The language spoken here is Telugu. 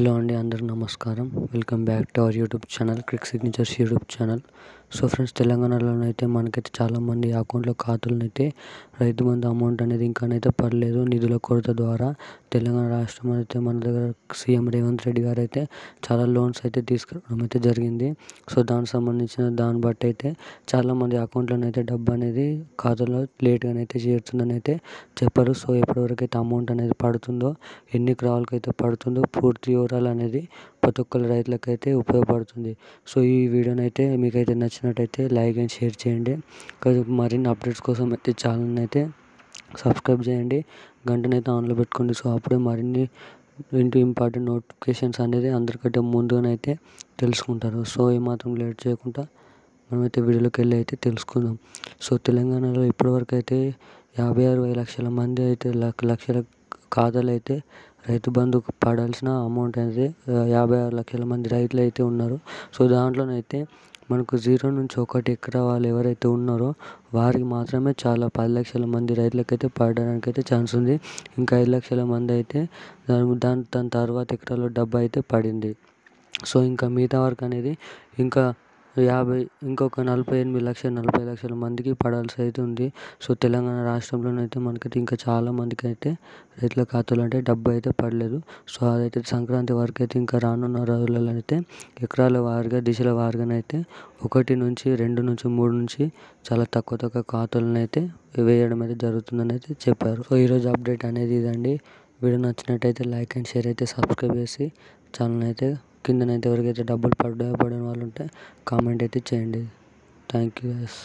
హలో అండి, అందరికి నమస్కారం. Welcome back to our YouTube channel, crick signatures YouTube channel. So friends, తెలంగాణలోనైతే మనకైతే చాలామంది అకౌంట్లో ఖాతాలనైతే రైతు బంధు అమౌంట్ అనేది ఇంకానైతే పడలేదు. నిధుల కొరత ద్వారా తెలంగాణ రాష్ట్రం అయితే మన దగ్గర సీఎం రేవంత్ రెడ్డి గారు అయితే చాలా లోన్స్ అయితే తీసుకురావడం అయితే జరిగింది. సో దానికి సంబంధించిన దాన్ని బట్టి అయితే చాలామంది అకౌంట్లోనైతే డబ్బు అనేది ఖాతాలో లేట్గానైతే చేరుతుందని అయితే చెప్పారు. సో ఎప్పటివరకు అయితే అమౌంట్ అనేది పడుతుందో, ఎన్ని క్రావులకైతే పడుతుందో పూర్తి వివరాలు అనేది ప్రతి ఒక్కరు రైతులకైతే ఉపయోగపడుతుంది. సో ఈ వీడియోని అయితే మీకైతే నచ్చినట్టయితే లైక్ అండ్ షేర్ చేయండి. మరిన్ని అప్డేట్స్ కోసం అయితే ఛానల్ని అయితే సబ్స్క్రైబ్ చేయండి, గంటనైతే ఆన్లో పెట్టుకోండి. సో అప్పుడే మరిన్ని ఇంపార్టెంట్ నోటిఫికేషన్స్ అనేది అందరికంటే ముందుగానైతే తెలుసుకుంటారు. సో ఏమాత్రం లేట్ చేయకుండా మనమైతే వీడియోలోకి వెళ్ళి అయితే తెలుసుకుందాం. సో తెలంగాణలో ఇప్పటివరకు అయితే 56 లక్షల మంది అయితే లక్షల ఖాతాలు అయితే రైతు బంధుకు పడాల్సిన అమౌంట్ అనేది 56 లక్షల మంది రైతులు అయితే ఉన్నారు. సో దాంట్లోనైతే మనకు 0 నుంచి 1 ఎకరా వాళ్ళు ఎవరైతే ఉన్నారో వారికి మాత్రమే చాలా 10 లక్షల మంది రైతులకైతే పడడానికి అయితే ఛాన్స్ ఉంది. ఇంకా 5 లక్షల మంది అయితే దాని తర్వాత ఎకరాలో డబ్బు అయితే పడింది. సో ఇంకా మిగతా వరకు అనేది ఇంకా ఇంకొక 40 లక్షల మందికి పడాల్సి అయితే ఉంది. సో తెలంగాణ రాష్ట్రంలోనైతే మనకైతే ఇంకా చాలా మందికి అయితే రైతుల ఖాతాలో అంటే డబ్బు అయితే పడలేదు. సో అదైతే సంక్రాంతి వరకు అయితే ఇంకా రానున్న రోజులలో అయితే ఎకరాల వారీగా, దిశల వారీగానైతే 1 నుంచి 2 నుంచి 3 నుంచి చాలా తక్కువ ఖాతాలను అయితే వేయడం అయితే జరుగుతుందని అయితే చెప్పారు. సో ఈరోజు అప్డేట్ అనేది ఇదండి. వీడియో నచ్చినట్టయితే లైక్ అండ్ షేర్ అయితే సబ్స్క్రైబ్ చేసి ఛానల్ అయితే కిందనైతే ఎవరికైతే డబ్బులు పడిన వాళ్ళు ఉంటే కామెంట్ అయితే చేయండి. Thank you guys.